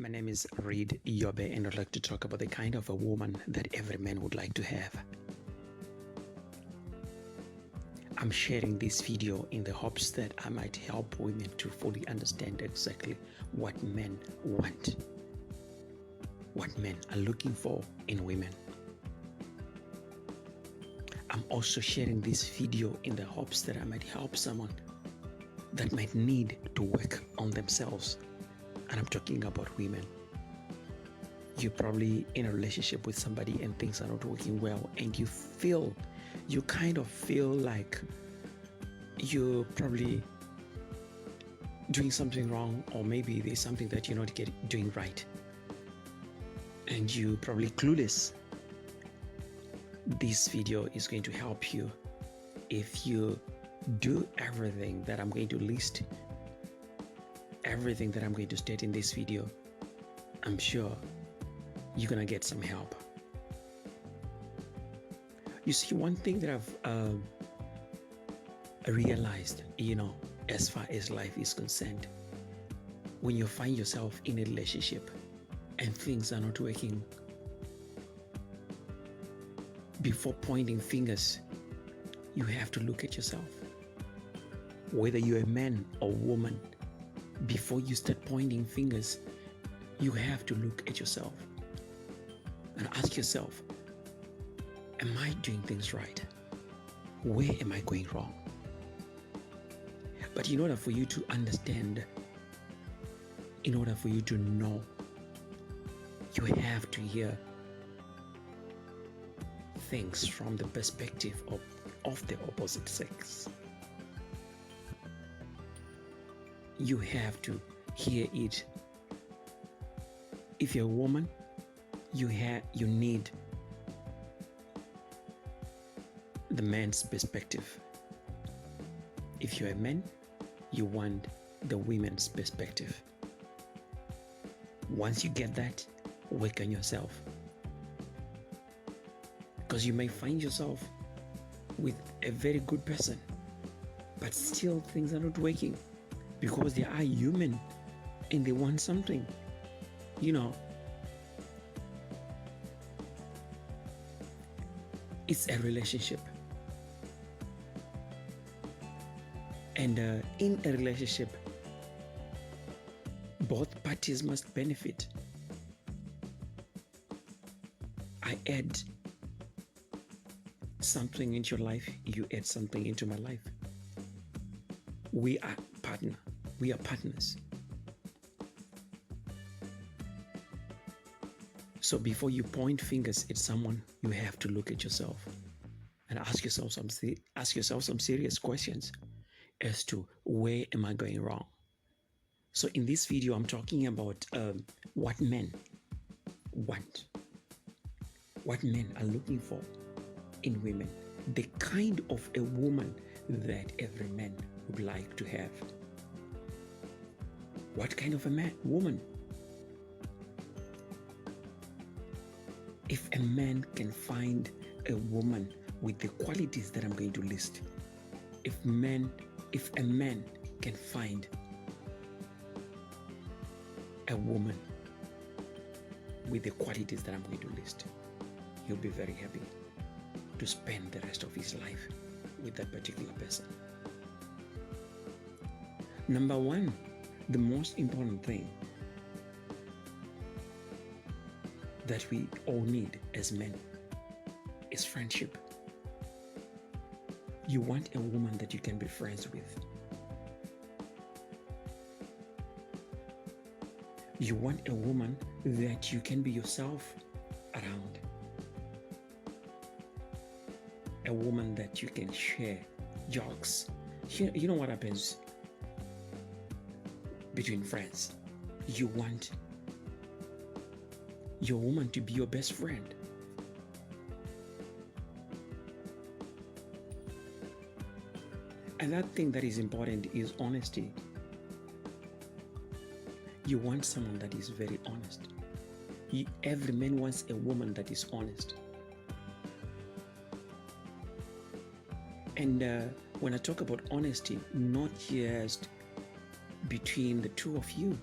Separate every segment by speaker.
Speaker 1: My name is Reed Yobe, and I'd like to talk about the kind of a woman that every man would like to have. I'm sharing this video in the hopes that I might help women to fully understand exactly what men want, what men are looking for in women. I'm also sharing this video in the hopes that I might help someone that might need to work on themselves. And I'm talking about women. You're probably in a relationship with somebody and things are not working well, and you kind of feel like you're probably doing something wrong, or maybe there's something that you're not doing right, and you're probably clueless. This video is going to help you if you do everything that I'm going to list, everything that I'm going to state in this video. I'm sure you're gonna get some help. You see, one thing that I've realized, as far as life is concerned, when you find yourself in a relationship and things are not working, before pointing fingers, you have to look at yourself. Whether you're a man or woman, before you start pointing fingers, you have to look at yourself and ask yourself, am I doing things right? Where am I going wrong? But in order for you to understand, in order for you to know, you have to hear things from the perspective of the opposite sex. You have to hear it. If you're a woman, you need the man's perspective. If you're a man, you want the women's perspective. Once you get that, work on yourself. Because you may find yourself with a very good person, but still things are not working because they are human and they want something. It's a relationship. And in a relationship, both parties must benefit. I add something into your life, you add something into my life. We are partners. So before you point fingers at someone, you have to look at yourself and ask yourself some serious questions as to where am I going wrong. So in this video, I'm talking about what men want, what men are looking for in women, the kind of a woman that every man would like to have. What kind of a woman? If a man can find a woman with the qualities that I'm going to list, if a man can find a woman with the qualities that I'm going to list, he'll be very happy to spend the rest of his life with that particular person. Number one, the most important thing that we all need as men is friendship. You want a woman that you can be friends with. You want a woman that you can be yourself around. A woman that you can share jokes. You know what happens between friends? You want your woman to be your best friend. Another thing that is important is honesty. You want someone that is very honest. Every man wants a woman that is honest. And when I talk about honesty, not just between the two of you,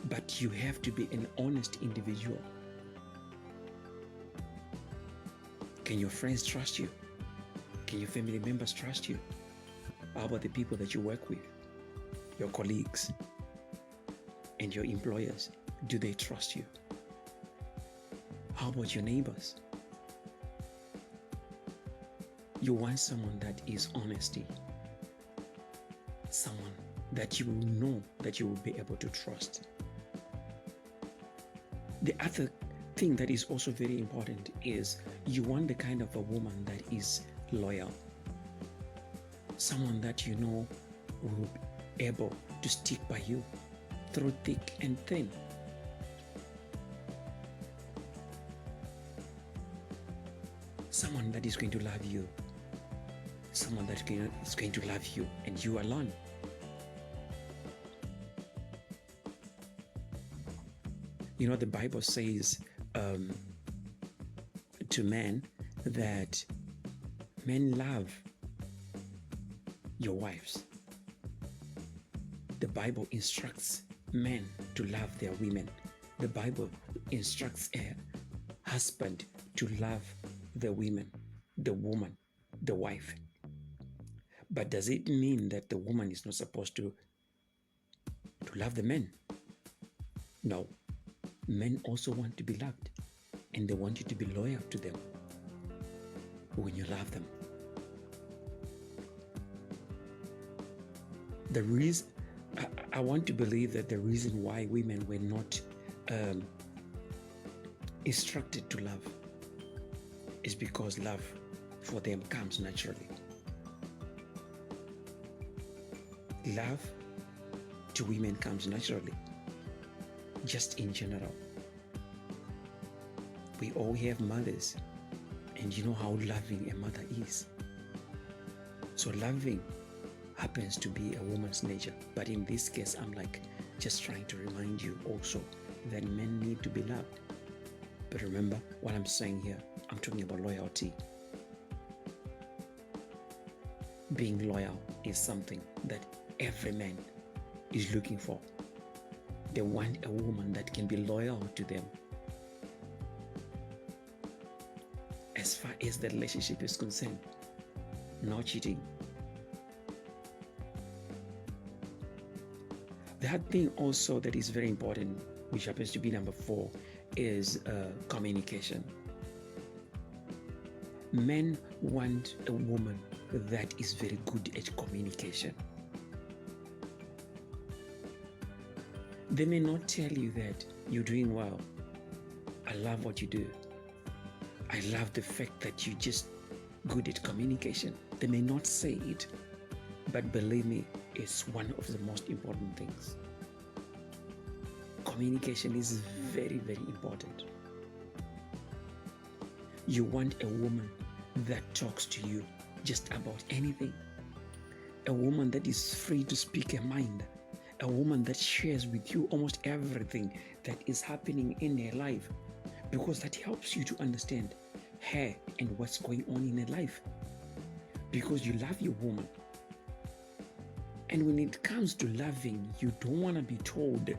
Speaker 1: But you have to be an honest individual. Can your friends trust you? Can your family members trust you? How about the people that you work with, your colleagues, and your employers? Do they trust you? How about your neighbors? You want someone that is honesty, someone that you know that you will be able to trust. The other thing that is also very important is you want the kind of a woman that is loyal, someone that you know will be able to stick by you through thick and thin. Someone that is going to love you, someone that is going to love you and you alone. You know, the Bible says to men that men love your wives. The Bible instructs men to love their women. The Bible instructs a husband to love the woman, the wife. But does it mean that the woman is not supposed to love the men? No. Men also want to be loved, and they want you to be loyal to them when you love them. The reason I want to believe that the reason why women were not instructed to love is because love for them comes naturally. Love to women comes naturally, just in general. We all have mothers, and you know how loving a mother is. So loving happens to be a woman's nature. But in this case, I'm just trying to remind you also that men need to be loved. But remember what I'm saying here, I'm talking about loyalty. Being loyal is something that every man is looking for. They want a woman that can be loyal to them. As far as the relationship is concerned, no cheating. The other thing also that is very important, which happens to be number 4, is communication. Men want a woman that is very good at communication. They may not tell you that you're doing well. I love what you do. I love the fact that you're just good at communication. They may not say it, but believe me, it's one of the most important things. Communication is very, very important. You want a woman that talks to you just about anything. A woman that is free to speak her mind. A woman that shares with you almost everything that is happening in her life, because that helps you to understand her and what's going on in her life, because you love your woman. And when it comes to loving, you don't want to be told,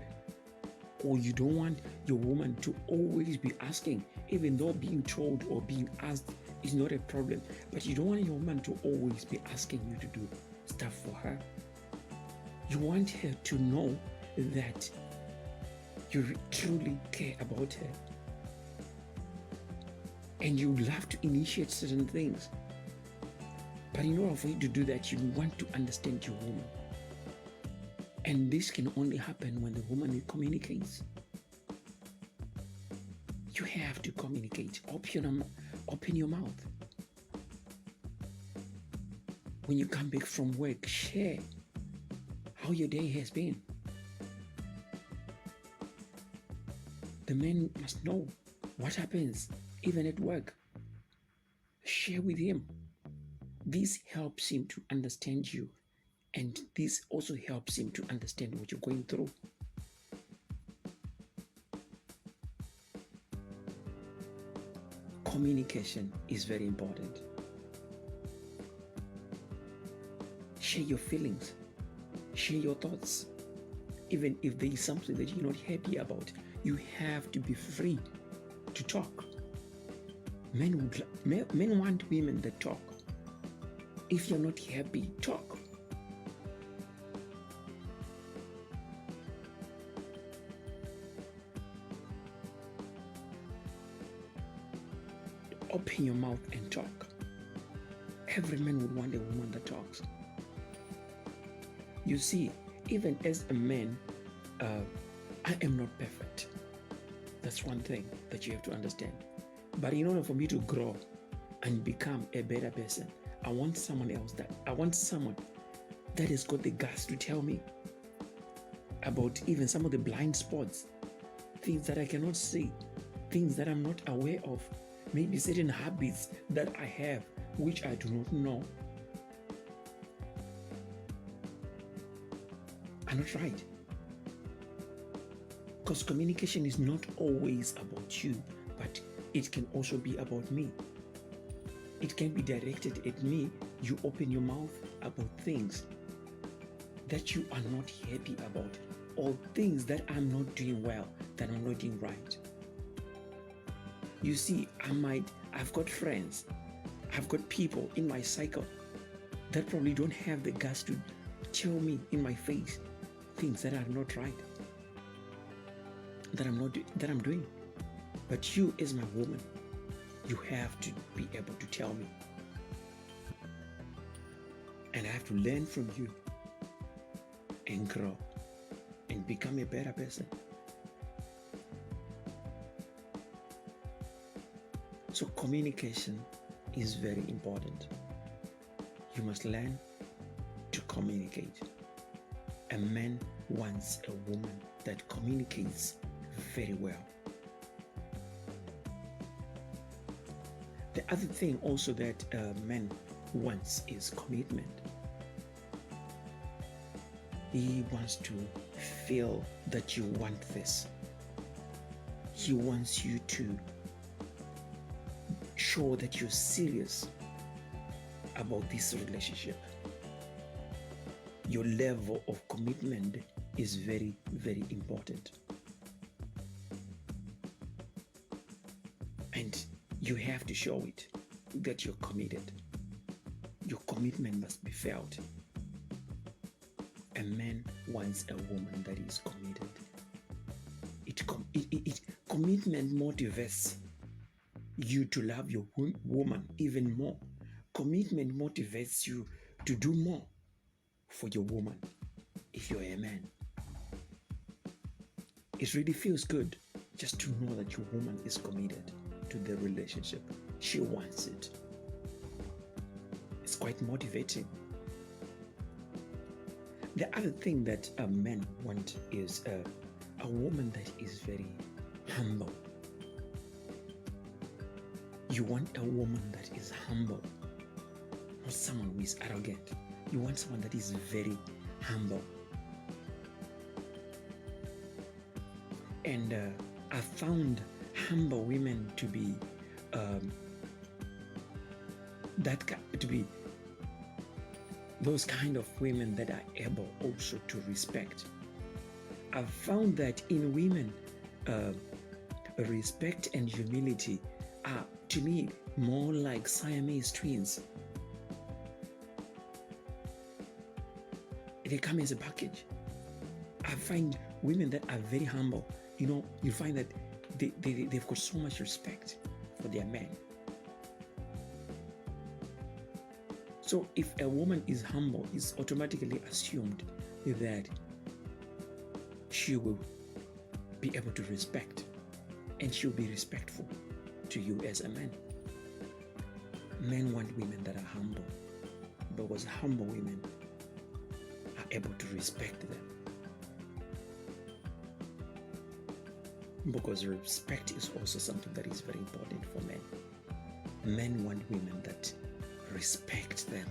Speaker 1: or you don't want your woman to always be asking, even though being told or being asked is not a problem, but you don't want your woman to always be asking you to do stuff for her. You want her to know that you truly care about her. And you love to initiate certain things. But in order for you to do that, you want to understand your woman. And this can only happen when the woman communicates. You have to communicate. Open your mouth. When you come back from work, share how your day has been. The man must know what happens even at work. Share with him. This helps him to understand you, and this also helps him to understand what you're going through. Communication is very important. Share your feelings. Share your thoughts. Even if there is something that you're not happy about, you have to be free to talk. Men want women that talk. If you're not happy, talk. Open your mouth and talk. Every man would want a woman that talks. You see, even as a man, I am not perfect. That's one thing that you have to understand. But in order for me to grow and become a better person, I want someone that has got the guts to tell me about even some of the blind spots, things that I cannot see, things that I'm not aware of, maybe certain habits that I have which I do not know are not right. Because communication is not always about you, but it can also be about me. It can be directed at me. You open your mouth about things that you are not happy about, or things that I'm not doing well, that I'm not doing right. You see, I've got friends, I've got people in my cycle that probably don't have the guts to tell me in my face things that are not right, that I'm doing. But you, as my woman, you have to be able to tell me, and I have to learn from you and grow and become a better person. So communication is very important. You must learn to communicate. A man wants a woman that communicates very well. The other thing also that a man wants is commitment. He wants to feel that you want this. He wants you to show that you're serious about this relationship. Your level of commitment is very, very important. And you have to show it that you're committed. Your commitment must be felt. A man wants a woman that is committed. Commitment motivates you to love your woman even more. Commitment motivates you to do more for your woman if you're a man. It really feels good just to know that your woman is committed to the relationship. She wants it. It's quite motivating. The other thing that a man wants is a woman that is very humble. You want a woman that is humble, not someone who is arrogant. You want someone that is very humble. And I found humble women to be those kind of women that are able also to respect. I've found that in women, respect and humility are, to me, more like Siamese twins. They come as a package. I find women that are very humble, you find that they've got so much respect for their men. So if a woman is humble, it's automatically assumed that she will be able to respect, and she'll be respectful to you as a man. Men want women that are humble, because humble women are able to respect them. Because respect is also something that is very important for men. Men want women that respect them,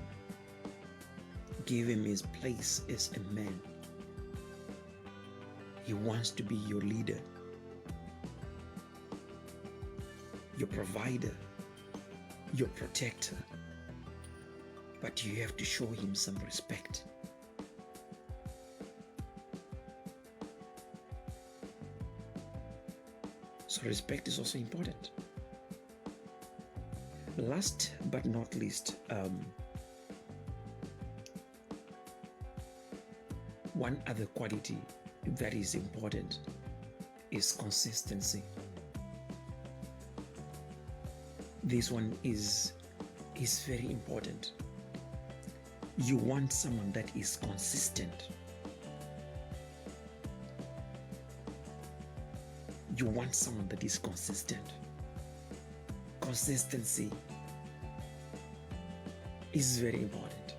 Speaker 1: give him his place as a man. He wants to be your leader, your provider, your protector, but you have to show him some respect. So respect is also important. Last but not least, one other quality that is important is consistency. This one is very important. You want someone that is consistent. You want someone that is consistent. Consistency is very important.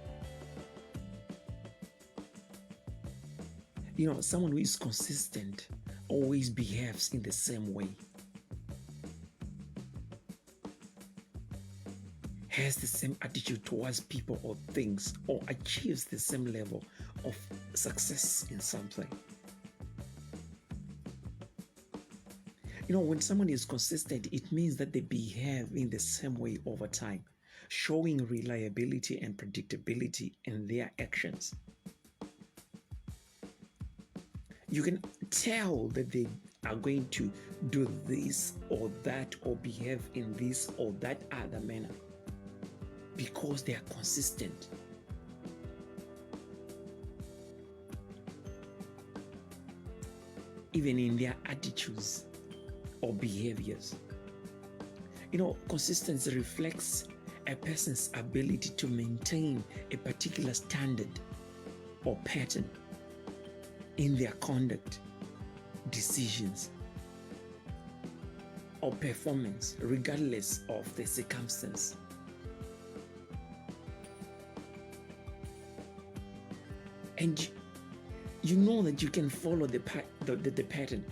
Speaker 1: You know, someone who is consistent always behaves in the same way, has the same attitude towards people or things, or achieves the same level of success in something. You know, when someone is consistent, it means that they behave in the same way over time, showing reliability and predictability in their actions. You can tell that they are going to do this or that or behave in this or that other manner because they are consistent. Even in their attitudes or behaviors. You know, consistency reflects a person's ability to maintain a particular standard or pattern in their conduct, decisions, or performance, regardless of the circumstance. And you know that you can follow the pattern.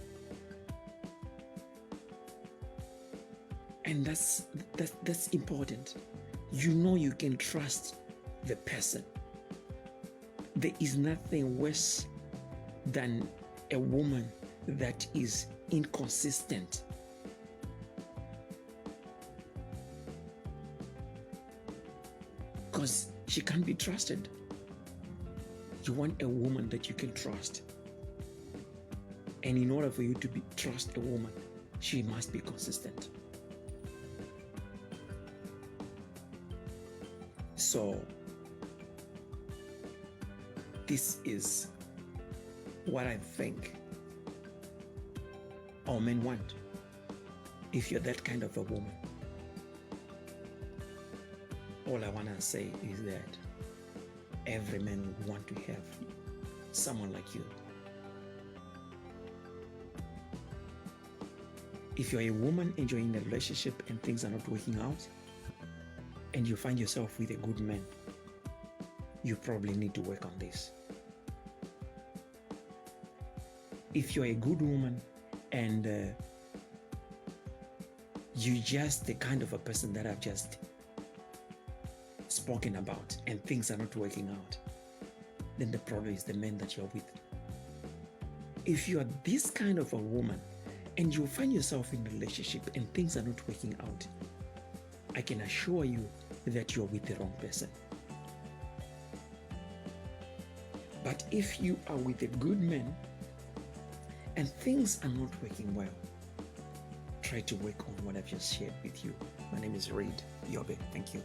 Speaker 1: And that's important. You know you can trust the person. There is nothing worse than a woman that is inconsistent. Because she can't be trusted. You want a woman that you can trust. And in order for you to trust a woman, she must be consistent. So, this is what I think all men want. If you're that kind of a woman, all I want to say is that every man would want to have someone like you. If you're a woman enjoying a relationship and things are not working out, and you find yourself with a good man, you probably need to work on this. If you're a good woman and you're just the kind of a person that I've just spoken about and things are not working out, then the problem is the man that you're with. If you are this kind of a woman and you find yourself in a relationship and things are not working out, I can assure you that you're with the wrong person. But if you are with a good man and things are not working well, try to work on what I've just shared with you. My name is Reid Yobe. Thank you.